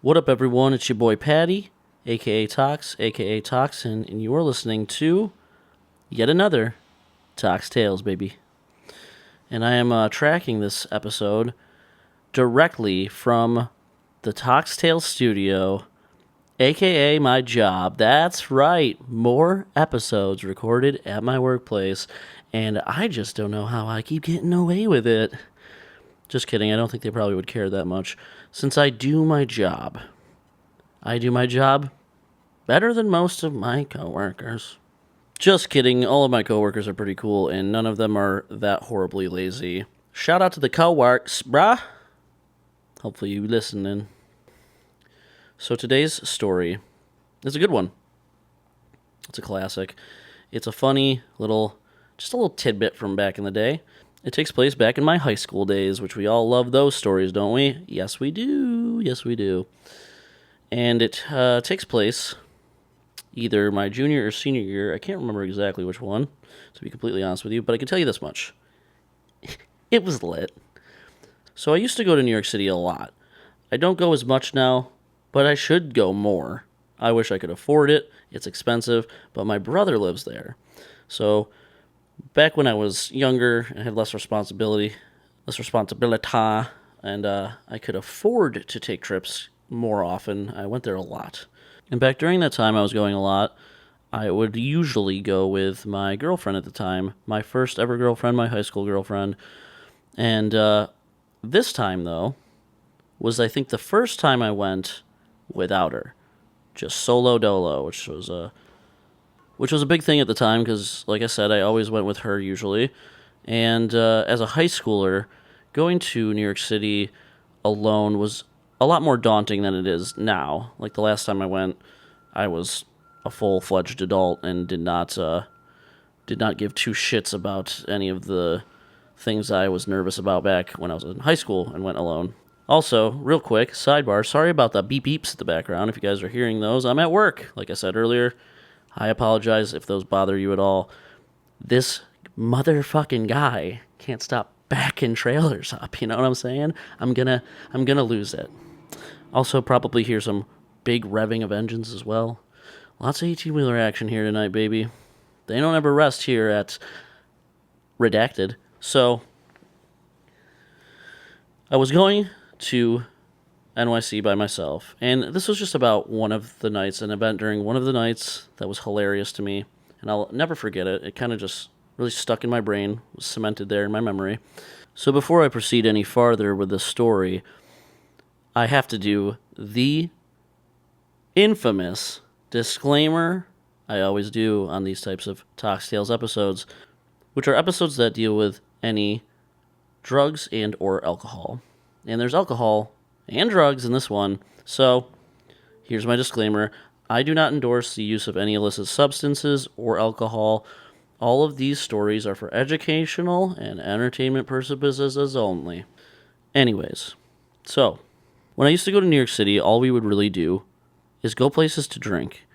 What up, everyone? It's your boy Paddy, aka Tox, aka Toxin, and you're listening to yet another ToxTales, baby. And I am tracking this episode directly from the ToxTales studio, aka my job. That's right, more episodes recorded at my workplace, and I just don't know how I keep getting away with it. Just kidding, I don't think they probably would care that much, since I do my job. I do my job better than most of my coworkers. Just kidding, all of my coworkers are pretty cool, and none of them are that horribly lazy. Shout out to the coworks, brah! Hopefully you listening. So today's story is a good one. It's a classic. It's a funny just a little tidbit from back in the day. It takes place back in my high school days, which we all love those stories, don't we? Yes, we do. Yes, we do. And it takes place either my junior or senior year. I can't remember exactly which one, to be completely honest with you, but I can tell you this much. It was lit. So I used to go to New York City a lot. I don't go as much now, but I should go more. I wish I could afford it. It's expensive, but my brother lives there. So back when I was younger and had less responsibility, and I could afford to take trips more often, I went there a lot. And back during that time I was going a lot, I would usually go with my girlfriend at the time, my first ever girlfriend, my high school girlfriend. And this time, though, was I think the first time I went without her. Just solo dolo, which was a big thing at the time because, like I said, I always went with her usually. And as a high schooler, going to New York City alone was a lot more daunting than it is now. Like the last time I went, I was a full-fledged adult and did not give two shits about any of the things I was nervous about back when I was in high school and went alone. Also, real quick, sidebar, sorry about the beep beeps in the background. If you guys are hearing those, I'm at work. Like I said earlier, I apologize if those bother you at all. This motherfucking guy can't stop backing trailers up, you know what I'm saying? I'm gonna lose it. Also, probably hear some big revving of engines as well. Lots of 18-wheeler action here tonight, baby. They don't ever rest here at Redacted. So, I was going to NYC by myself, and this was just about one of the nights, an event during one of the nights that was hilarious to me, and I'll never forget it. It kind of just really stuck in my brain, was cemented there in my memory. So before I proceed any farther with this story, I have to do the infamous disclaimer I always do on these types of ToxTales episodes, which are episodes that deal with any drugs and or alcohol. And there's alcohol and drugs in this one, so here's my disclaimer. I do not endorse the use of any illicit substances or alcohol. All of these stories are for educational and entertainment purposes only. Anyways, so when I used to go to New York City, all we would really do is go places to drink.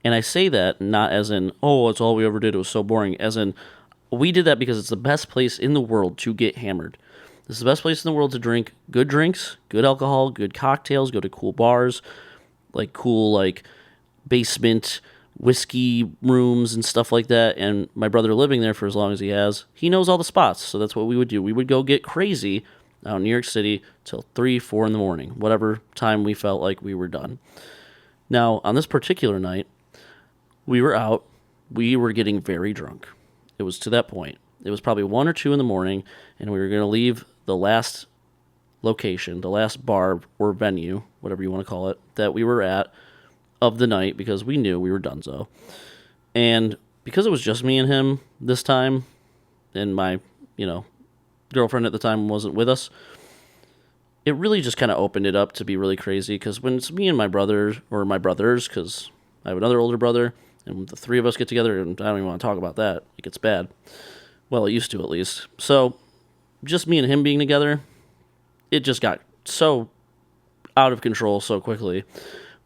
And I say that not as in, oh, it's all we ever did, it was so boring, as in, we did that because it's the best place in the world to get hammered. This is the best place in the world to drink good drinks, good alcohol, good cocktails, go to cool bars, cool basement whiskey rooms and stuff like that. And my brother living there for as long as he has, he knows all the spots. So that's what we would do. We would go get crazy out in New York City till 3, 4 in the morning, whatever time we felt like we were done. Now, on this particular night, we were out. We were getting very drunk. It was to that point. It was probably 1 or 2 in the morning, and we were going to leave the last location, the last bar or venue, whatever you want to call it, that we were at of the night because we knew we were donezo. And because it was just me and him this time, and my, girlfriend at the time wasn't with us, it really just kind of opened it up to be really crazy because when it's me and my brothers, because I have another older brother, and the three of us get together, and I don't even want to talk about that. It gets bad. Well, it used to at least. So, just me and him being together, it just got so out of control so quickly.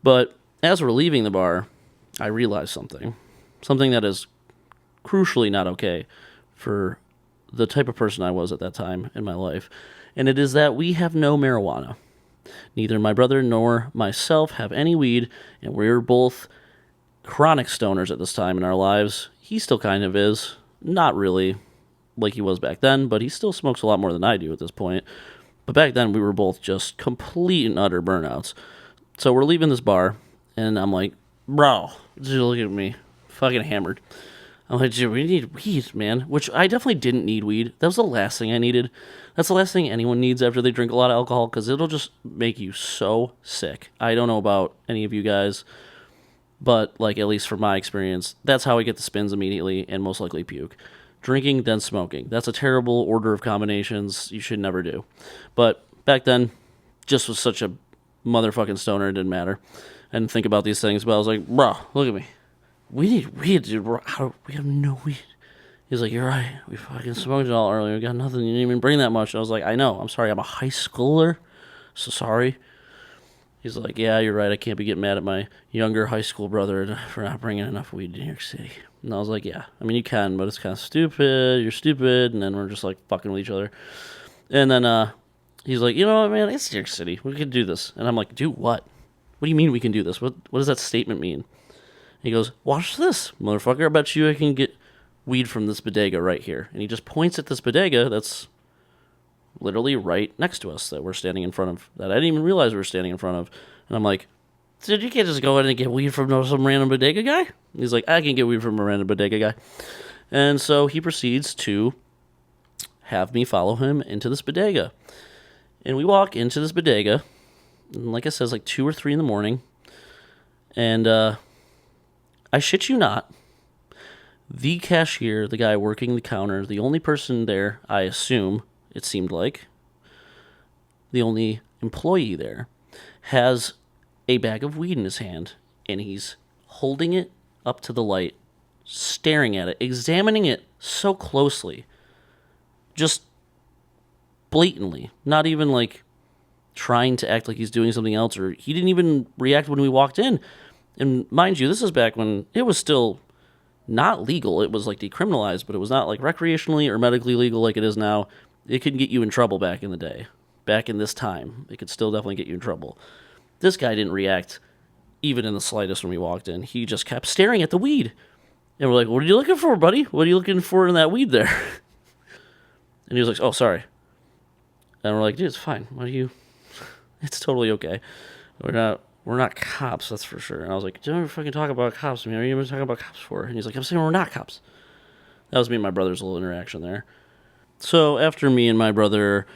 But as we're leaving the bar, I realized something. Something that is crucially not okay for the type of person I was at that time in my life. And it is that we have no marijuana. Neither my brother nor myself have any weed, and we're both chronic stoners at this time in our lives. He still kind of is. Not really like he was back then, but he still smokes a lot more than I do at this point. But back then, we were both just complete and utter burnouts. So we're leaving this bar, and I'm like, bro, dude, look at me. Fucking hammered. I'm like, dude, we need weed, man. Which I definitely didn't need weed. That was the last thing I needed. That's the last thing anyone needs after they drink a lot of alcohol, because it'll just make you so sick. I don't know about any of you guys, but, like, at least from my experience, that's how I get the spins immediately and most likely puke. Drinking, then smoking. That's a terrible order of combinations you should never do. But back then, just was such a motherfucking stoner, it didn't matter. I didn't think about these things, but I was like, bro, look at me. We need weed, dude. We have no weed. He's like, you're right. We fucking smoked it all earlier. We got nothing. You didn't even bring that much. I was like, I know. I'm sorry. I'm a high schooler. So sorry. He's like, yeah, you're right. I can't be getting mad at my younger high school brother for not bringing enough weed to New York City. And I was like, yeah. I mean, you can, but it's kind of stupid. You're stupid. And then we're just, like, fucking with each other. And then he's like, you know what, man? It's New York City. We can do this. And I'm like, do what? What do you mean we can do this? What does that statement mean? He goes, watch this, motherfucker. I bet you I can get weed from this bodega right here. And he just points at this bodega that's literally right next to us that we're standing in front of, that I didn't even realize we were standing in front of. And I'm like, dude, you can't just go in and get weed from some random bodega guy? And he's like, I can get weed from a random bodega guy. And so he proceeds to have me follow him into this bodega. And we walk into this bodega, and like I said, it's like 2 or 3 in the morning. And I shit you not, the cashier, the guy working the counter, the only person there, I assume, it seemed like, the only employee there, has a bag of weed in his hand, and he's holding it up to the light, staring at it, examining it so closely, just blatantly, not even like trying to act like he's doing something else, or he didn't even react when we walked in. And mind you, this is back when it was still not legal. It was like decriminalized, but it was not like recreationally or medically legal like it is now. It could get you in trouble back in the day. Back in this time, it could still definitely get you in trouble. This guy didn't react even in the slightest when we walked in. He just kept staring at the weed. And we're like, what are you looking for, buddy? What are you looking for in that weed there? And he was like, oh, sorry. And we're like, dude, it's fine. What are you... It's totally okay. We're not cops, that's for sure. And I was like, don't ever fucking talk about cops. I mean, what are you even talking about cops for? And he's like, I'm saying we're not cops. That was me and my brother's little interaction there. So after me and my brother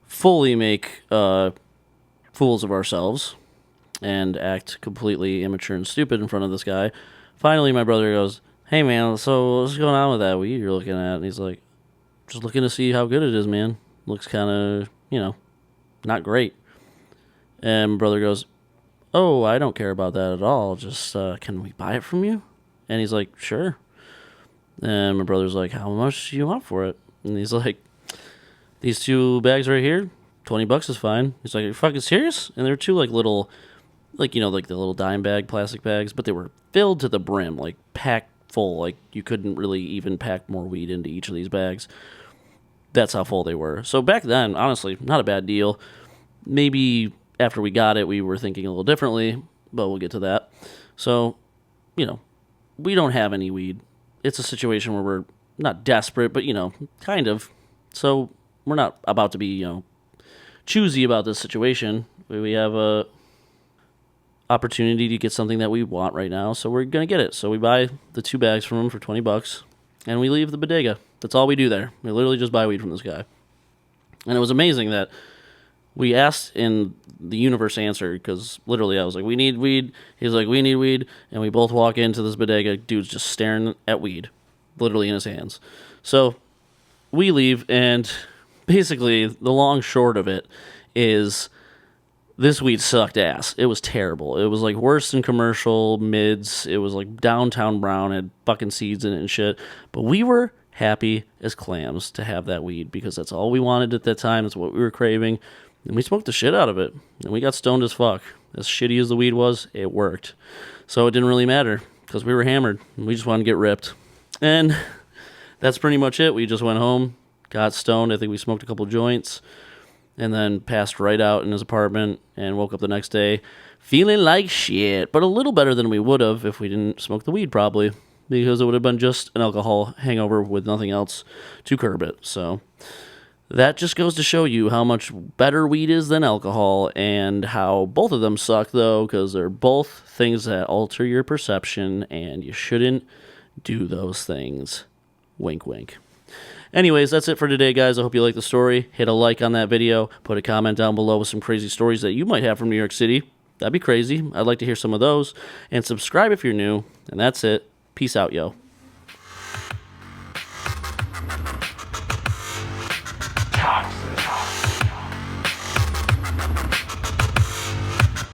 fully make fools of ourselves and act completely immature and stupid in front of this guy, finally my brother goes, hey man, so what's going on with that weed you're looking at? And he's like, just looking to see how good it is, man. Looks kind of, not great. And my brother goes, oh, I don't care about that at all. Just, can we buy it from you? And he's like, sure. And my brother's like, how much do you want for it? And he's like, these 2 bags right here, $20 is fine. He's like, are you fucking serious? And they're 2 like little, like the little dime bag, plastic bags, but they were filled to the brim, like packed full. Like you couldn't really even pack more weed into each of these bags. That's how full they were. So back then, honestly, not a bad deal. Maybe after we got it, we were thinking a little differently, but we'll get to that. So, we don't have any weed. It's a situation where we're not desperate, but, kind of. So, we're not about to be, choosy about this situation. We have a opportunity to get something that we want right now, so we're going to get it. So, we buy the 2 bags from him for $20, and we leave the bodega. That's all we do there. We literally just buy weed from this guy. And it was amazing that we asked and the universe answered, because literally I was like, we need weed. He's like, we need weed. And we both walk into this bodega. Dude's just staring at weed, literally in his hands. So we leave, and basically the long short of it is this weed sucked ass. It was terrible. It was like worse than commercial mids. It was like downtown brown, had fucking seeds in it and shit. But we were happy as clams to have that weed, because that's all we wanted at that time. That's what we were craving. And we smoked the shit out of it. And we got stoned as fuck. As shitty as the weed was, it worked. So it didn't really matter, because we were hammered. And we just wanted to get ripped. And that's pretty much it. We just went home, got stoned. I think we smoked a couple joints. and then passed right out in his apartment and woke up the next day feeling like shit, but a little better than we would have if we didn't smoke the weed, probably, because it would have been just an alcohol hangover with nothing else to curb it. So that just goes to show you how much better weed is than alcohol, and how both of them suck, though, because they're both things that alter your perception, and you shouldn't do those things. Wink, wink. Anyways, that's it for today, guys. I hope you liked the story. Hit a like on that video. Put a comment down below with some crazy stories that you might have from New York City. That'd be crazy. I'd like to hear some of those. And subscribe if you're new. And that's it. Peace out, yo.